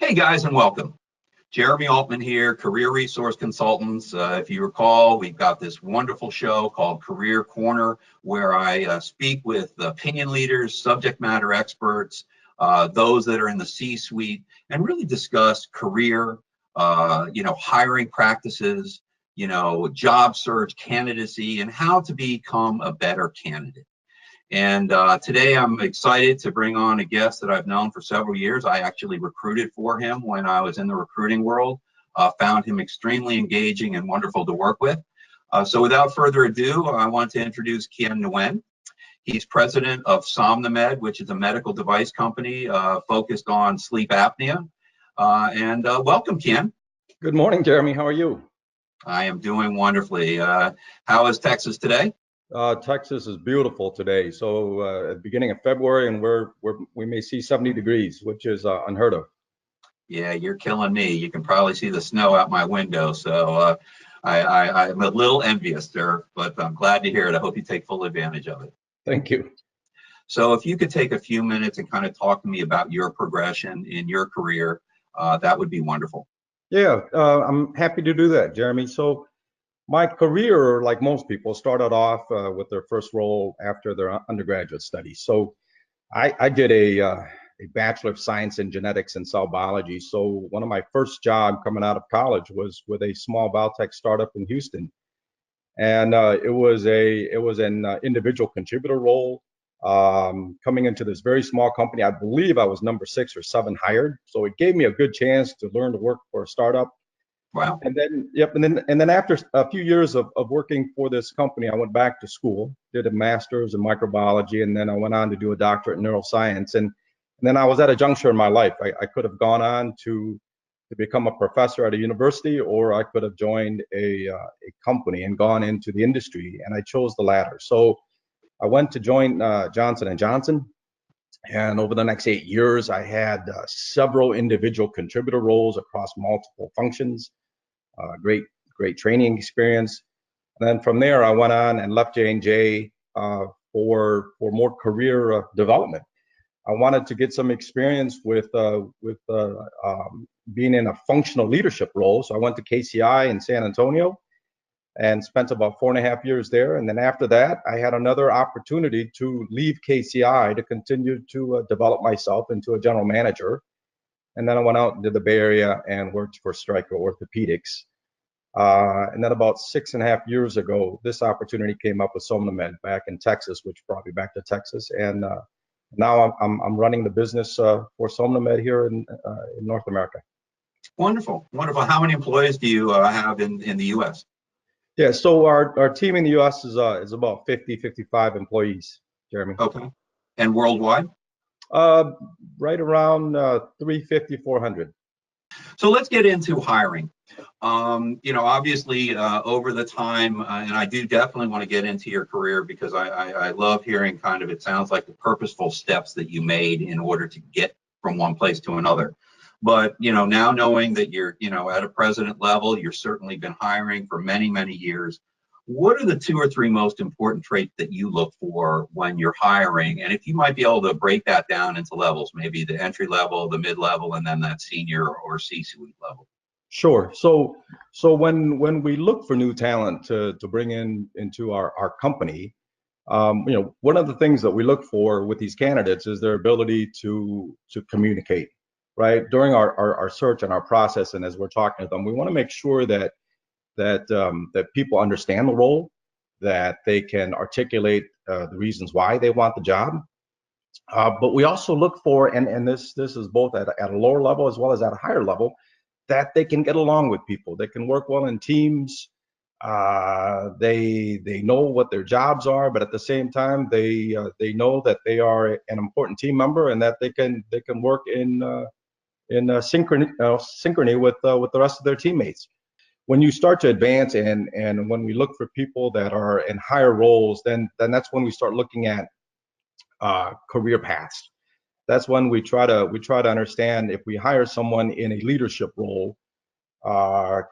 Hey guys, and welcome. Jeremy Altman here, Career Resource Consultants. If you recall, we've got this wonderful show called Career Corner, where I speak with opinion leaders, subject matter experts, those that are in the C-suite, and really discuss career, hiring practices, job search, candidacy, and how to become a better candidate. And today I'm excited to bring on a guest that I've known for several years. I actually recruited for him when I was in the recruiting world, found him extremely engaging and wonderful to work with. So without further ado, I want to introduce Kien Nguyen. He's president of SomnoMed, which is a medical device company focused on sleep apnea. And welcome, Kien. Good morning, Jeremy. How are you? I am doing wonderfully. How is Texas today? Texas is beautiful today. So at the beginning of February, and we may see 70 degrees, which is unheard of. Yeah, you're killing me. You can probably see the snow out my window. So I'm a little envious there, but I'm glad to hear it. I hope you take full advantage of it. Thank you. So if you could take a few minutes and kind of talk to me about your progression in your career, that would be wonderful. Yeah, I'm happy to do that, Jeremy. So my career, like most people, started off with their first role after their undergraduate studies. So I did a Bachelor of Science in Genetics and Cell Biology. So one of my first job coming out of college was with a small biotech startup in Houston, and it was an individual contributor role. Coming into this very small company, I believe I was number 6 or 7 hired. So it gave me a good chance to learn to work for a startup. Wow. And then after a few years of working for this company, I went back to school, did a master's in microbiology, and then I went on to do a doctorate in neuroscience. And then I was at a juncture in my life. I could have gone on to become a professor at a university, or I could have joined a company and gone into the industry, and I chose the latter. So I went to join Johnson & Johnson, and over the next 8 years, I had several individual contributor roles across multiple functions. Great training experience. And then from there, I went on and left J&J for more career development. I wanted to get some experience with being in a functional leadership role. So I went to KCI in San Antonio and spent about 4.5 years there. And then after that, I had another opportunity to leave KCI to continue to develop myself into a general manager. And then I went out into the Bay Area and worked for Stryker Orthopedics. And then about 6.5 years ago, this opportunity came up with SomnoMed back in Texas, which brought me back to Texas. And now I'm running the business for SomnoMed here in North America. Wonderful, wonderful. How many employees do you have in the U.S.? Yeah, so our team in the U.S. is about 55 employees, Jeremy. Okay. And worldwide? Right around 350, 400. So let's get into hiring. Obviously, over the time, and I do definitely want to get into your career because I love hearing kind of, it sounds like the purposeful steps that you made in order to get from one place to another. But, now knowing that you're, at a president level, you've certainly been hiring for many, many years. What are the 2 or 3 most important traits that you look for when you're hiring? And if you might be able to break that down into levels, maybe the entry level, the mid level, and then that senior or C-suite level. Sure. So when we look for new talent to bring into our company, one of the things that we look for with these candidates is their ability to communicate, right? During our search and our process, and as we're talking to them, we want to make sure that people understand the role, that they can articulate the reasons why they want the job. But we also look for, and this is both at a lower level as well as at a higher level, that they can get along with people, they can work well in teams. They know what their jobs are, but at the same time, they know that they are an important team member and that they can work in synchrony with the rest of their teammates. When you start to advance and when we look for people that are in higher roles, then that's when we start looking at career paths. That's when we try to understand if we hire someone in a leadership role,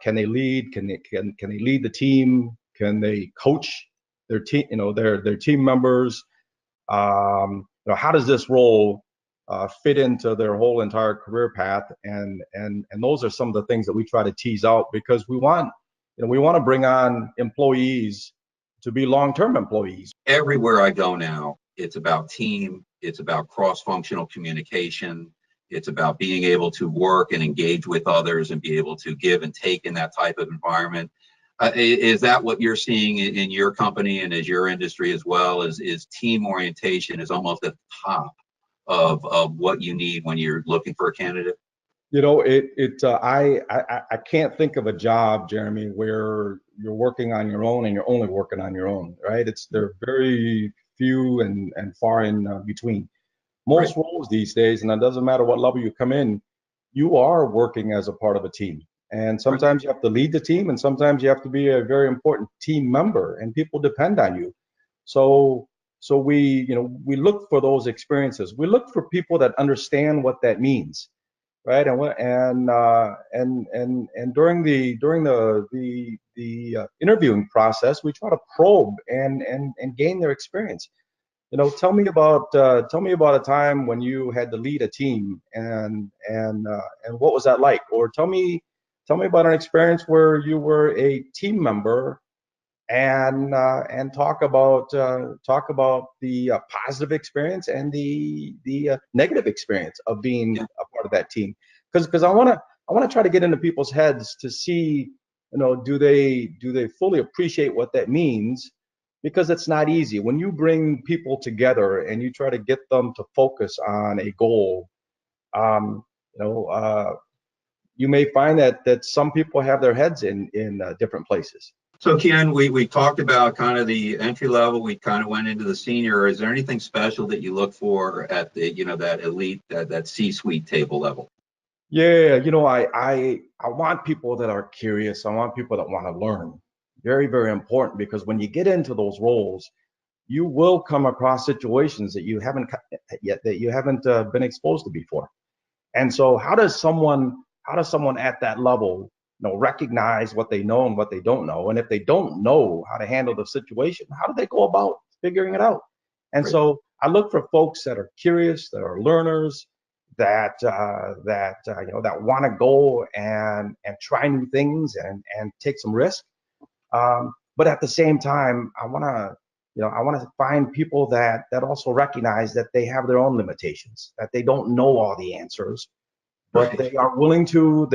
can they lead? Can they lead the team? Can they coach their team? Their team members. How does this role fit into their whole entire career path, and those are some of the things that we try to tease out, because we want, we want to bring on employees to be long-term employees. Everywhere I go now, it's about team, it's about cross-functional communication, it's about being able to work and engage with others and be able to give and take in that type of environment. Is that what you're seeing in your company and as your industry as well? Is team orientation is almost at the top of what you need when you're looking for a candidate? I can't think of a job, Jeremy, where you're working on your own and you're only working on your own, right? They're very few and far in between. Most roles these days, and it doesn't matter what level you come in, you are working as a part of a team. And sometimes you have to lead the team, and sometimes you have to be a very important team member, and people depend on you. So we look for those experiences. We look for people that understand what that means, right? And during the interviewing process, we try to probe and gain their experience. Tell me about a time when you had to lead a team, and what was that like? Or tell me about an experience where you were a team member, and talk about the positive experience and the negative experience of being a part of that team. Because I want to try to get into people's heads to see, do they fully appreciate what that means? Because it's not easy when you bring people together and you try to get them to focus on a goal. um, you know you may find that some people have their heads in different places. So Ken, we talked about kind of the entry level. We kind of went into the senior. Is there anything special that you look for at the, that elite, that C-suite table level? Yeah, I want people that are curious. I want people that want to learn. Very, very important, because when you get into those roles, you will come across situations that you haven't been exposed to before. And so how does someone at that level, recognize what they know and what they don't know? And if they don't know how to handle the situation, how do they go about figuring it out? And so I look for folks that are curious, that are learners, that want to go and try new things and take some risk. But at the same time, I want to find people that also recognize that they have their own limitations, that they don't know all the answers, but they are willing to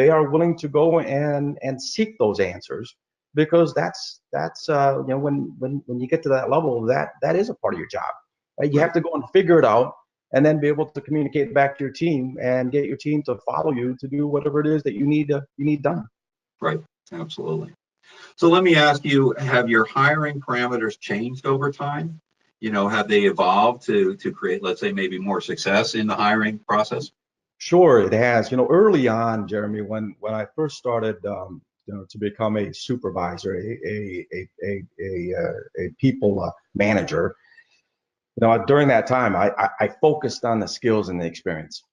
go and seek those answers, because that's when you get to that level, that is a part of your job, right? You have to go and figure it out, and then be able to communicate back to your team and get your team to follow you to do whatever it is that you need done. Right, absolutely. So let me ask you, have your hiring parameters changed over time? Have they evolved to create, let's say, maybe more success in the hiring process? Sure, it has. Early on, Jeremy, when I first started, to become a supervisor, a people manager, during that time, I focused on the skills and the experience,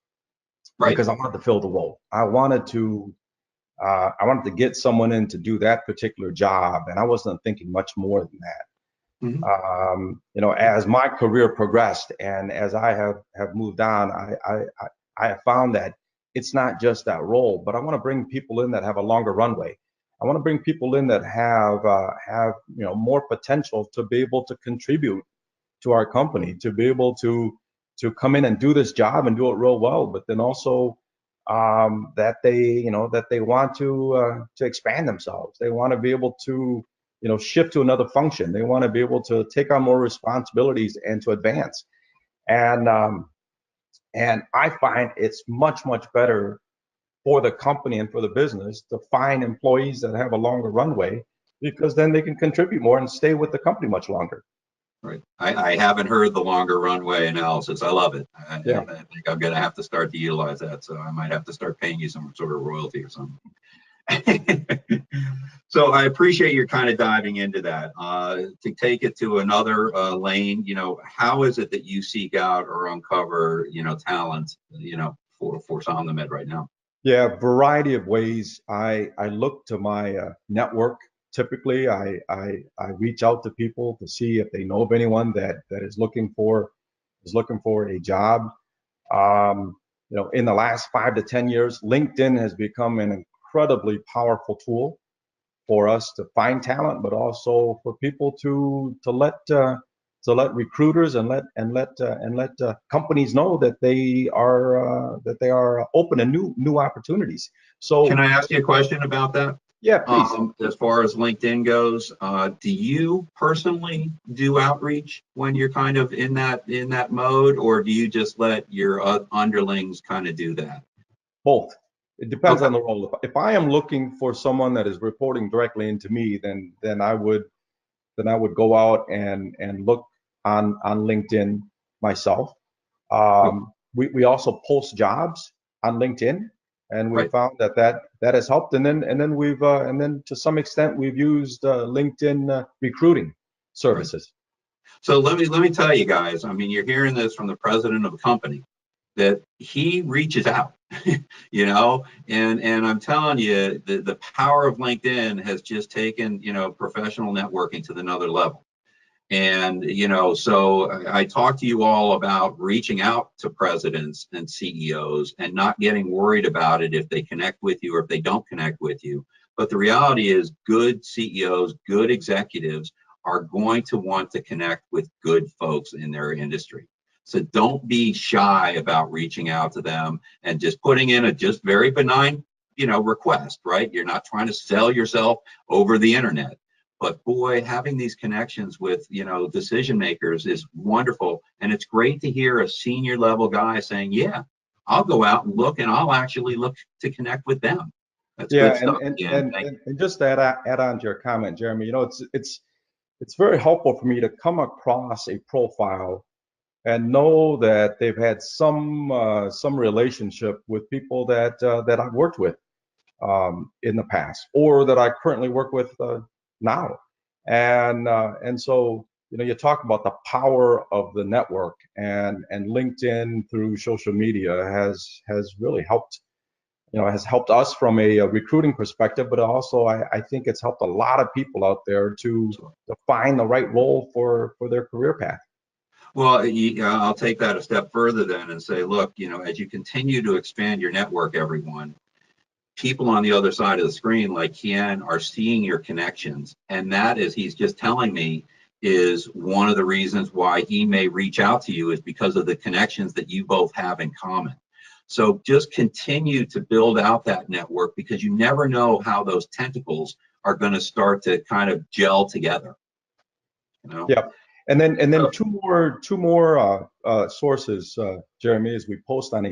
because I wanted to fill the role. I wanted to get someone in to do that particular job, and I wasn't thinking much more than that. As my career progressed and as I have moved on, I have found that it's not just that role, but I want to bring people in that have a longer runway. I want to bring people in that have more potential to be able to contribute to our company, to be able to come in and do this job and do it real well, but then also that they want to expand themselves. They want to be able to shift to another function. They want to be able to take on more responsibilities and to advance. And I find it's much, much better for the company and for the business to find employees that have a longer runway, because then they can contribute more and stay with the company much longer. Right. I haven't heard the longer runway analysis. I love it. I think I'm going to have to start to utilize that. So I might have to start paying you some sort of royalty or something. So I appreciate your kind of diving into that. To take it to another lane, how is it that you seek out or uncover, talent, for SomnoMed right now? Yeah, variety of ways. I look to my network. Typically, I reach out to people to see if they know of anyone that is looking for a job. In the last 5 to 10 years, LinkedIn has become an incredibly powerful tool for us to find talent, but also for people to let recruiters and let companies know that they are open to new opportunities. So, Can I ask you a question about that? yeah, please. As far as LinkedIn goes, do you personally do outreach when you're kind of in that mode, or do you just let your underlings kind of do that? Both. It depends Okay. on the role. If I am looking for someone that is reporting directly into me, then I would go out and look on LinkedIn myself. We also post jobs on LinkedIn, and we Right. found that has helped. And then to some extent we've used LinkedIn recruiting Right. services. So let me tell you guys. I mean, you're hearing this from the president of a company that he reaches out, and I'm telling you, the power of LinkedIn has just taken professional networking to another level. And, so I talked to you all about reaching out to presidents and CEOs and not getting worried about it if they connect with you or if they don't connect with you. But the reality is good CEOs, good executives are going to want to connect with good folks in their industry. So don't be shy about reaching out to them and just putting in a just very benign, request, right? You're not trying to sell yourself over the internet. But boy, having these connections with, decision makers is wonderful. And it's great to hear a senior level guy saying, yeah, I'll go out and look, and I'll actually look to connect with them. That's Yeah, good stuff. and just to add on to your comment, Jeremy, it's very helpful for me to come across a profile and know that they've had some relationship with people that I've worked with in the past, or that I currently work with now. And so you talk about the power of the network, and LinkedIn through social media has really helped. Has helped us from a recruiting perspective, but also I think it's helped a lot of people out there to find the right role for their career path. Well, I'll take that a step further then and say, look, as you continue to expand your network, everyone, people on the other side of the screen like Kien are seeing your connections. And that, as he's just telling me, is one of the reasons why he may reach out to you, is because of the connections that you both have in common. So just continue to build out that network, because you never know how those tentacles are going to start to kind of gel together. Yeah. And then two more sources, Jeremy, is we post on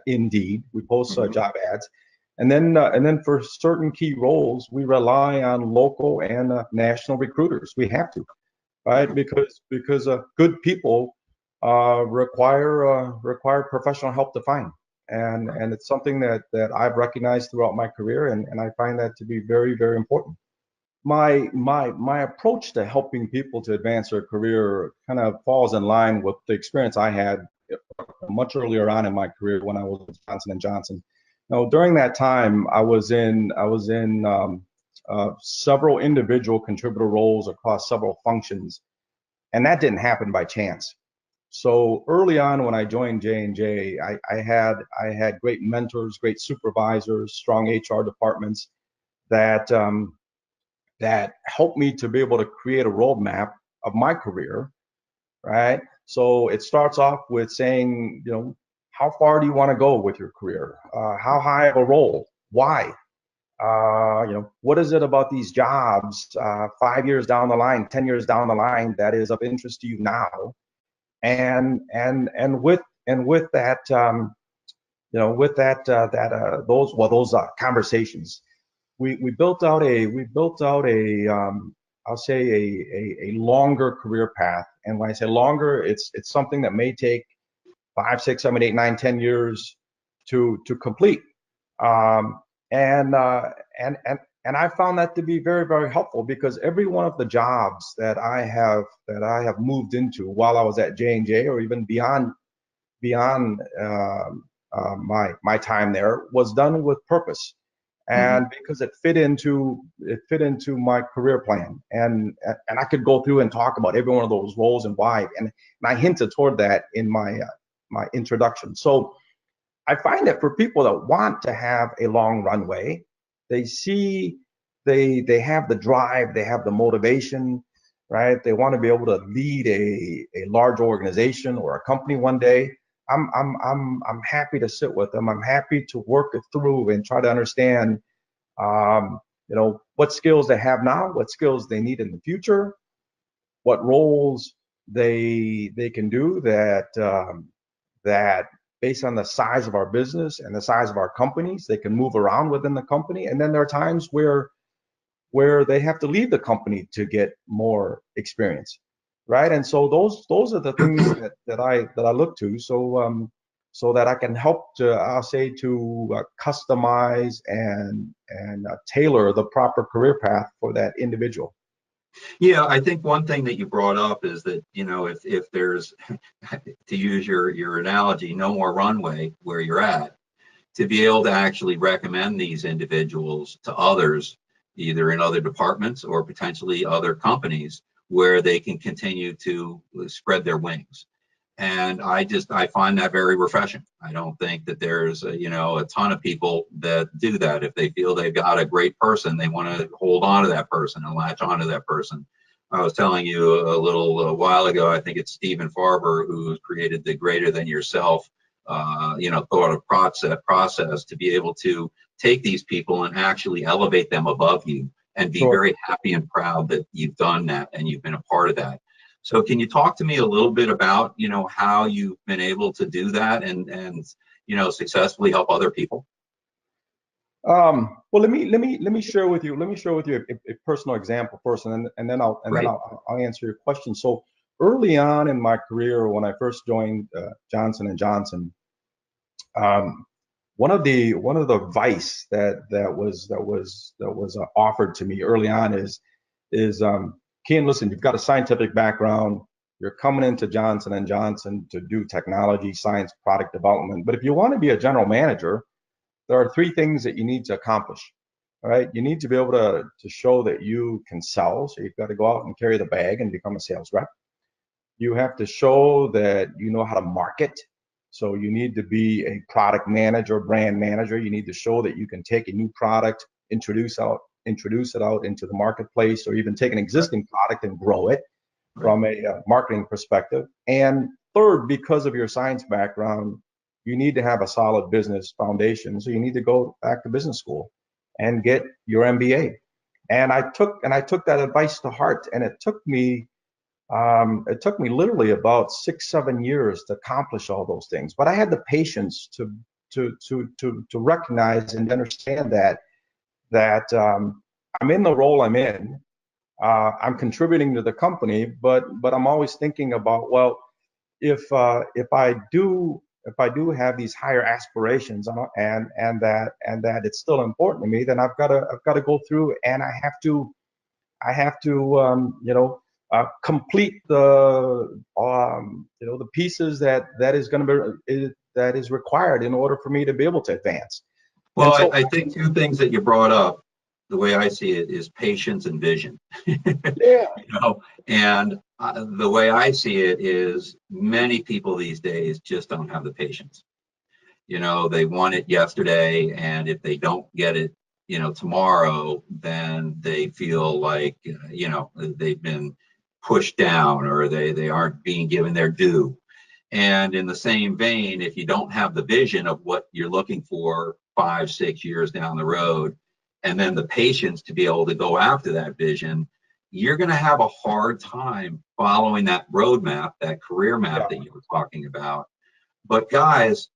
Indeed. We post job ads. And then for certain key roles, we rely on local and national recruiters. We have to, right? Because good people require professional help to find, and it's something that I've recognized throughout my career, and I find that to be very, very important. My approach to helping people to advance their career kind of falls in line with the experience I had much earlier on in my career when I was with Johnson & Johnson. Now, during that time, I was in several individual contributor roles across several functions, and that didn't happen by chance. So early on, when I joined J&J, I had great mentors, great supervisors, strong HR departments that helped me to be able to create a roadmap of my career, right? So it starts off with saying, how far do you want to go with your career? How high of a role? Why? What is it about these jobs 5 years down the line, 10 years down the line that is of interest to you now? And with that, those conversations, we built out a I'll say a longer career path. And when I say longer, it's something that may take 5, 6, 7, 8, 9, 10 years to complete. And I found that to be very, very helpful, because every one of the jobs that I have moved into while I was at J&J, or even beyond my time there, was done with purpose, and because it fit into my career plan, and I could go through and talk about every one of those roles and why, and I hinted toward that in my my introduction. So I find that for people that want to have a long runway, they see they have the drive, they have the motivation, right? They want to be able to lead a large organization or a company one day. I'm happy to sit with them. I'm happy to work it through and try to understand, what skills they have now, what skills they need in the future, what roles they can do that based on the size of our business and the size of our companies, they can move around within the company. And then there are times where they have to leave the company to get more experience, right? And so those are the things that I look to, so that I can help to, I'll say, to customize and tailor the proper career path for that individual. Yeah, I think one thing that you brought up is that, if there's, to use your analogy, no more runway where you're at, to be able to actually recommend these individuals to others, either in other departments or potentially other companies, where they can continue to spread their wings. And I find that very refreshing. I don't think that there's a ton of people that do that. If they feel they've got a great person, they want to hold on to that person and latch on to that person. I was telling you a little while ago, I think it's Stephen Farber who created the Greater Than Yourself thought of process to be able to take these people and actually elevate them above you and be Sure. very happy and proud that you've done that and you've been a part of that. So can you talk to me a little bit about, how you've been able to do that and successfully help other people? Well, let me share with you a personal example first, and then Great. I'll answer your question. So early on in my career, when I first joined Johnson and Johnson, one of the advice that was offered to me early on is Kien, listen, you've got a scientific background. You're coming into Johnson and Johnson to do technology, science, product development. But if you want to be a general manager, there are three things that you need to accomplish. All right, you need to be able to show that you can sell. So you've got to go out and carry the bag and become a sales rep. You have to show that you know how to market. So you need to be a product manager, brand manager. You need to show that you can take a new product, introduce it out into the marketplace, or even take an existing product and grow it from a marketing perspective. And third, because of your science background, you need to have a solid business foundation. So you need to go back to business school and get your MBA. And I took that advice to heart, and it took me literally about 6-7 years to accomplish all those things. But I had the patience to recognize and understand that I'm in the role I'm in. I'm contributing to the company, but I'm always thinking about, well, if I do have these higher aspirations, and that it's still important to me, then I've got to go through, and I have to complete the pieces that is required in order for me to be able to advance. And Well, so, I think two things that you brought up, the way I see it, is patience and vision. yeah, And the way I see it is many people these days just don't have the patience. They want it yesterday, and if they don't get it, tomorrow, then they feel like, they've been pushed down, or they aren't being given their due. And in the same vein, if you don't have the vision of what you're looking for 5-6 years down the road, and then the patience to be able to go after that vision, you're going to have a hard time following that roadmap, that career map yeah, that you were talking about. But guys,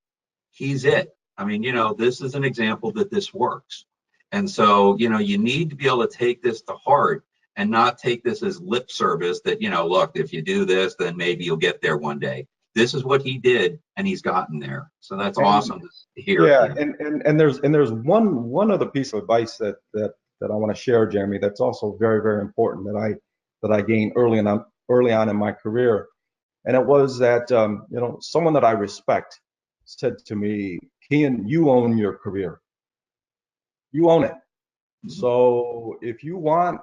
he's it. I mean, this is an example that this works. And so, you need to be able to take this to heart and not take this as lip service that, look, if you do this, then maybe you'll get there one day. This is what he did, and he's gotten there. So that's awesome to hear. yeah. And there's one other piece of advice that I want to share, Jeremy. That's also very, very important that I gained early on in my career. And it was that someone that I respect said to me, Kien, you own your career. You own it. So if you want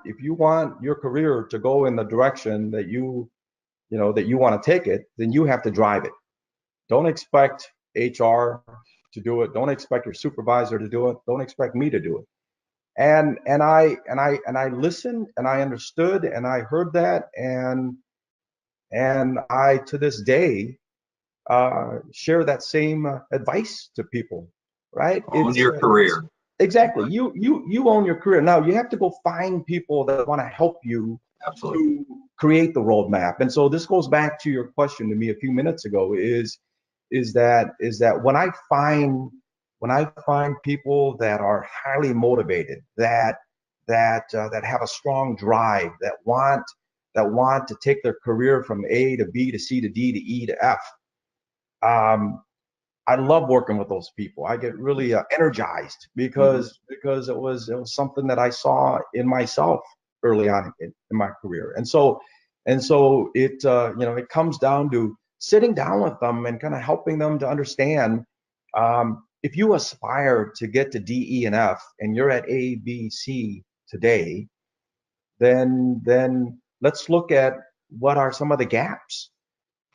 your career to go in the direction that you want to take it, then you have to drive it. Don't expect HR to do it. Don't expect your supervisor to do it. Don't expect me to do it. And I listened and I understood and I heard that, and I to this day share that same advice to people, right? Own your career. Exactly. You own your career. Now you have to go find people that want to help you Absolutely. to create the roadmap. And so this goes back to your question to me a few minutes ago, is that when I find people that are highly motivated, that have a strong drive, that want to take their career from A to B to C to D to E to F. Um, I love working with those people. I get really energized Mhm. because it was something that I saw in myself early on in my career. And so it comes down to sitting down with them and kind of helping them to understand, if you aspire to get to D, E, and F, and you're at A, B, C today, then let's look at what are some of the gaps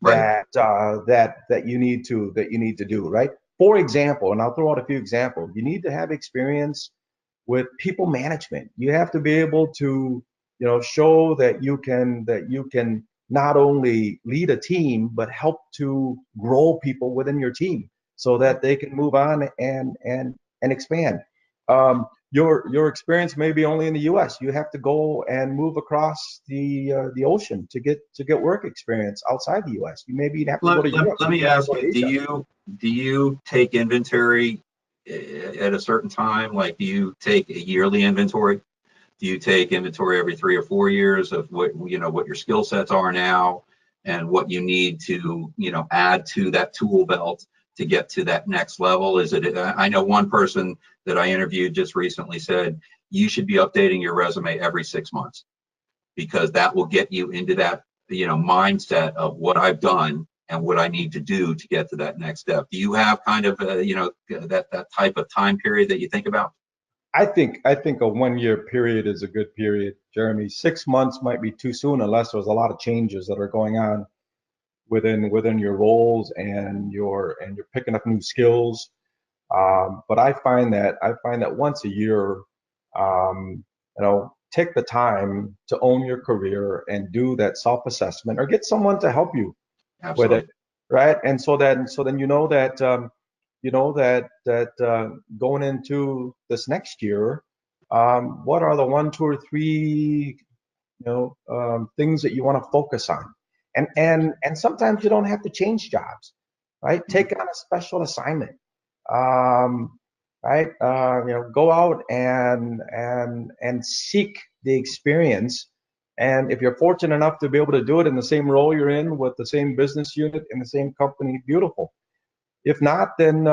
Right. that you need to do, right? For example, and I'll throw out a few examples. You need to have experience with people management. You have to be able to, show that you can not only lead a team but help to grow people within your team so Right. that they can move on and expand. Your experience may be only in the U.S. You have to go and move across the ocean to get work experience outside the U.S. You maybe have to go to Europe. Let You me have to ask go to you, Asia. do you take inventory at a certain time? Like, do you take a yearly inventory? Do you take inventory every 3 or 4 years of what your skill sets are now and what you need to, add to that tool belt to get to that next level? Is it, I know one person that I interviewed just recently said, you should be updating your resume every 6 months because that will get you into that, mindset of what I've done and what I need to do to get to that next step. Do you have kind of, that type of time period that you think about? I think a 1 year period is a good period, Jeremy. 6 months might be too soon unless there's a lot of changes that are going on within your roles, and you're picking up new skills. But I find that once a year, take the time to own your career and do that self-assessment, or get someone to help you with it, Absolutely. right? And so then you know that going into this next year, what are the one, two, or three things that you want to focus on, and sometimes you don't have to change jobs, right? Mhm. Take on a special assignment, um, right? Go out and seek the experience. And if you're fortunate enough to be able to do it in the same role you're in with the same business unit in the same company, beautiful. If not, then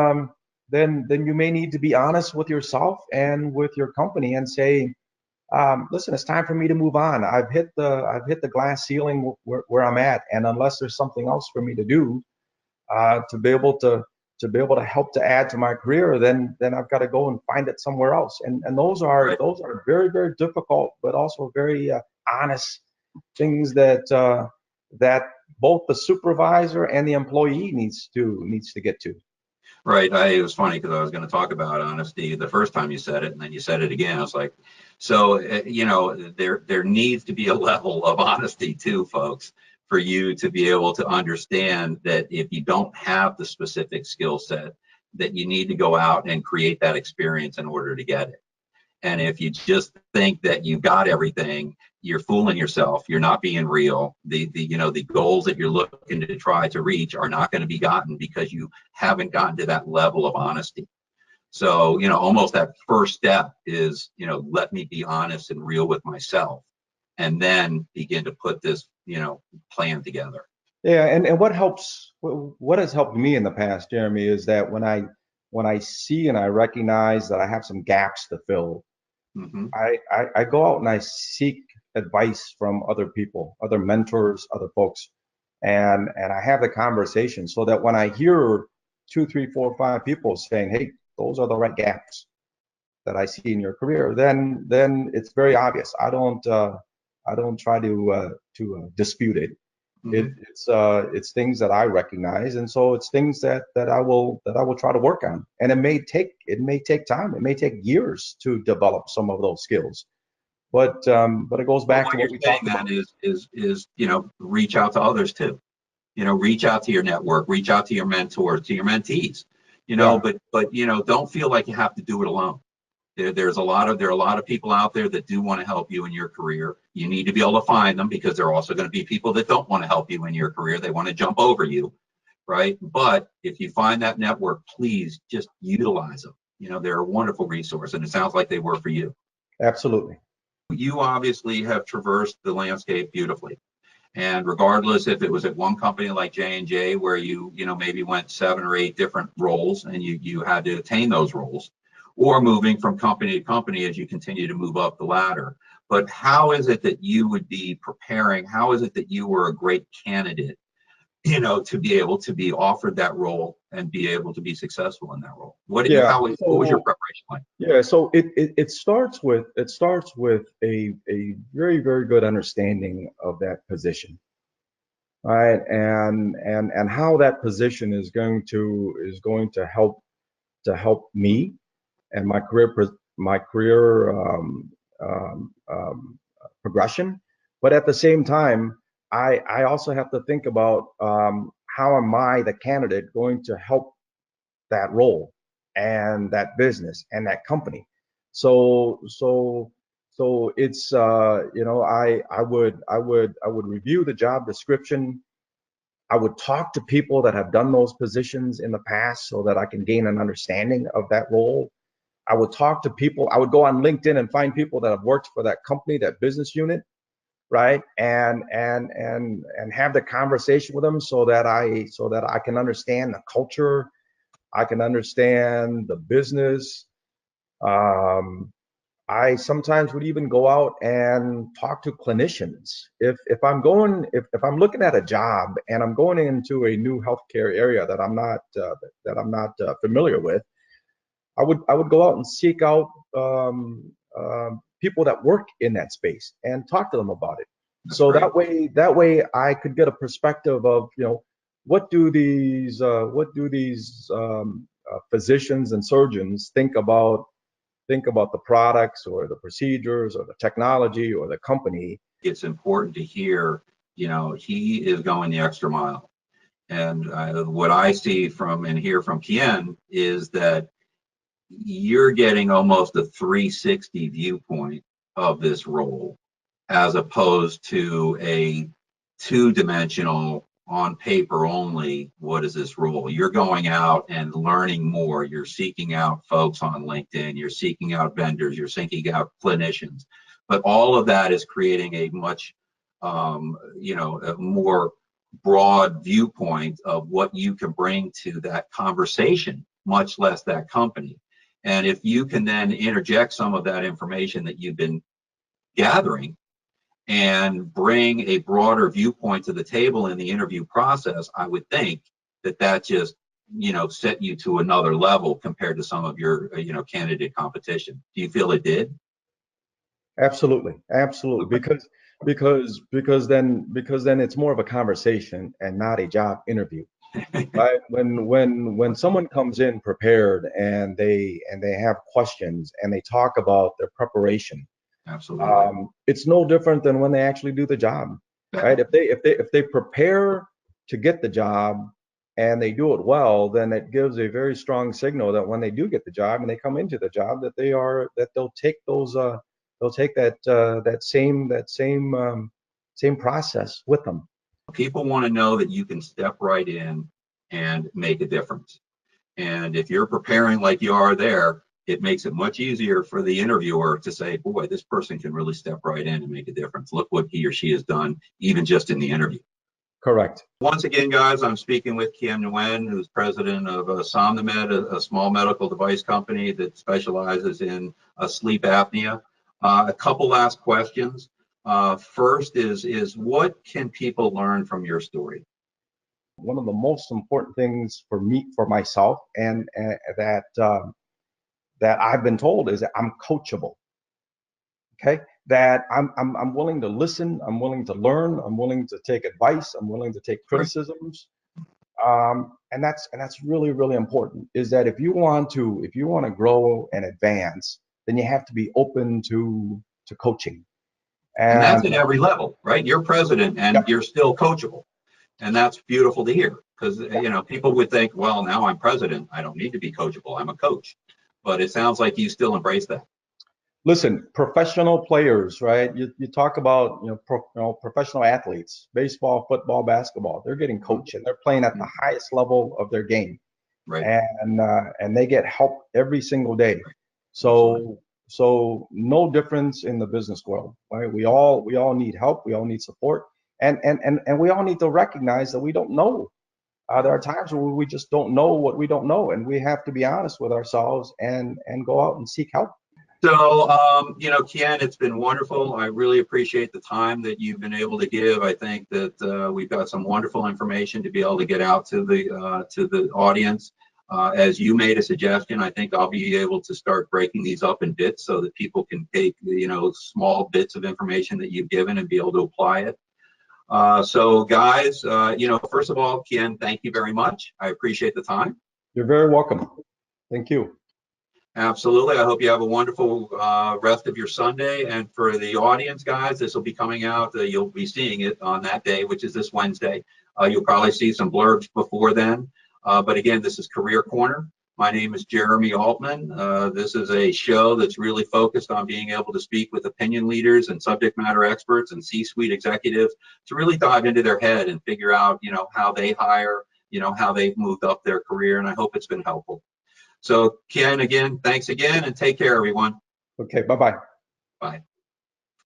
you may need to be honest with yourself and with your company and say, listen, it's time for me to move on. I've hit the glass ceiling where I'm at, and unless there's something else for me to do, to be able to help to add to my career, then I've got to go and find it somewhere else. And those are Right. those are very, very difficult, but also very honest things that both the supervisor and the employee needs to get to. Right. It was funny because I was going to talk about honesty the first time you said it, and then you said it again. I was like, so, there needs to be a level of honesty too, folks, for you to be able to understand that if you don't have the specific skill set, that you need to go out and create that experience in order to get it. And if you just think that you got everything, you're fooling yourself. You're not being real. The goals that you're looking to try to reach are not going to be gotten because you haven't gotten to that level of honesty. So, almost that first step is, let me be honest and real with myself, and then begin to put this, plan together. Yeah, and what has helped me in the past, Jeremy, is that when I see and I recognize that I have some gaps to fill, Hmm. I go out and I seek advice from other people, other mentors, other folks, and I have the conversation so that when I hear two, three, four, five people saying, "Hey, those are the right gaps that I see in your career," then it's very obvious. I don't try to dispute it. It's things that I recognize, and so it's things that I will try to work on. And it may take time. It may take years to develop some of those skills. But it goes Well, back to what you're what we saying talked about. then is reach out to others too. Reach out to your network, reach out to your mentors, to your mentees. Yeah, But don't feel like you have to do it alone. There are a lot of people out there that do want to help you in your career. You need to be able to find them, because there are also going to be people that don't want to help you in your career. They want to jump over you, right? But if you find that network, please just utilize them. They're a wonderful resource, and it sounds like they were for you. absolutely. You obviously have traversed the landscape beautifully. And regardless if it was at one company like J&J, where you maybe went 7 or 8 different roles and you had to attain those roles, or moving from company to company as you continue to move up the ladder. But how is it that you would be preparing? How is it that you were a great candidate, to be able to be offered that role and be able to be successful in that role? What Yeah. was your So preparation like? yeah, so it starts with a very, very good understanding of that position, right? And how that position is going to help me and my career progression. But at the same time, I also have to think about how am I, the candidate, going to help that role and that business and that company. So it's I would review the job description. I would talk to people that have done those positions in the past so that I can gain an understanding of that role. I would talk to people. I would go on LinkedIn and find people that have worked for that company, that business unit, right? And have the conversation with them so that I can understand the culture. I can understand the business. Um, I sometimes would even go out and talk to clinicians. If I'm looking at a job and I'm going into a new healthcare area that I'm not familiar with, I would go out and seek out people that work in that space and talk to them about it. That's So great. that way I could get a perspective of, what do these physicians and surgeons think about the products or the procedures or the technology or the company. It's important to hear, he is going the extra mile. And what I see from and hear from Kien is that you're getting almost a 360 viewpoint of this role, as opposed to a two-dimensional, on paper only, what is this role? You're going out and learning more. You're seeking out folks on LinkedIn. You're seeking out vendors. You're seeking out clinicians. But all of that is creating a much, a more broad viewpoint of what you can bring to that conversation, much less that company. And if you can then interject some of that information that you've been gathering and bring a broader viewpoint to the table in the interview process, I would think that just, set you to another level compared to some of your, candidate competition. Do you feel it did? Absolutely, absolutely. Okay. Because then it's more of a conversation and not a job interview. Right? When someone comes in prepared and they have questions and they talk about their preparation, Absolutely. it's no different than when they actually do the job, Yeah. right? If they prepare to get the job and they do it well, then it gives a very strong signal that when they do get the job and they come into the job, that they'll take that same process with them. People want to know that you can step right in and make a difference. And if you're preparing like you are there, it makes it much easier for the interviewer to say, boy, this person can really step right in and make a difference. Look what he or she has done, even just in the interview. Correct. Once again, guys, I'm speaking with Kien Nguyen, who's president of SomnoMed, a small medical device company that specializes in sleep apnea. A couple last questions. First is what can people learn from your story? One of the most important things for me, for myself, and that I've been told is that I'm coachable. Okay, that I'm willing to listen, I'm willing to learn, I'm willing to take advice, I'm willing to take Right. criticisms. And that's really, really important, is that if you want to grow and advance, then you have to be open to coaching. And that's And at every level, right? You're president and yep, you're still coachable. And that's beautiful to hear because, yep. people would think, well, now I'm president. I don't need to be coachable. I'm a coach. But it sounds like you still embrace that. Listen, professional players, right? You talk about professional athletes, baseball, football, basketball. They're getting coached and they're playing at the highest level of their game, Right. and they get help every single day. Absolutely. So no difference in the business world, right? We all need help. We all need support, and we all need to recognize that we don't know. There are times where we just don't know what we don't know, and we have to be honest with ourselves and go out and seek help. So, Kien, it's been wonderful. I really appreciate the time that you've been able to give. I think that we've got some wonderful information to be able to get out to the audience. As you made a suggestion, I think I'll be able to start breaking these up in bits so that people can take, small bits of information that you've given and be able to apply it. So, guys, first of all, Kien, thank you very much. I appreciate the time. You're very welcome. Thank you. Absolutely. I hope you have a wonderful rest of your Sunday. And for the audience, guys, this will be coming out. You'll be seeing it on that day, which is this Wednesday. You'll probably see some blurbs before then. But again, this is Career Corner. My name is Jeremy Altman. This is a show that's really focused on being able to speak with opinion leaders and subject matter experts and C-suite executives to really dive into their head and figure out, how they hire, how they've moved up their career. And I hope it's been helpful. So, Kien, again, thanks again, and take care, everyone. Okay, bye-bye. Bye.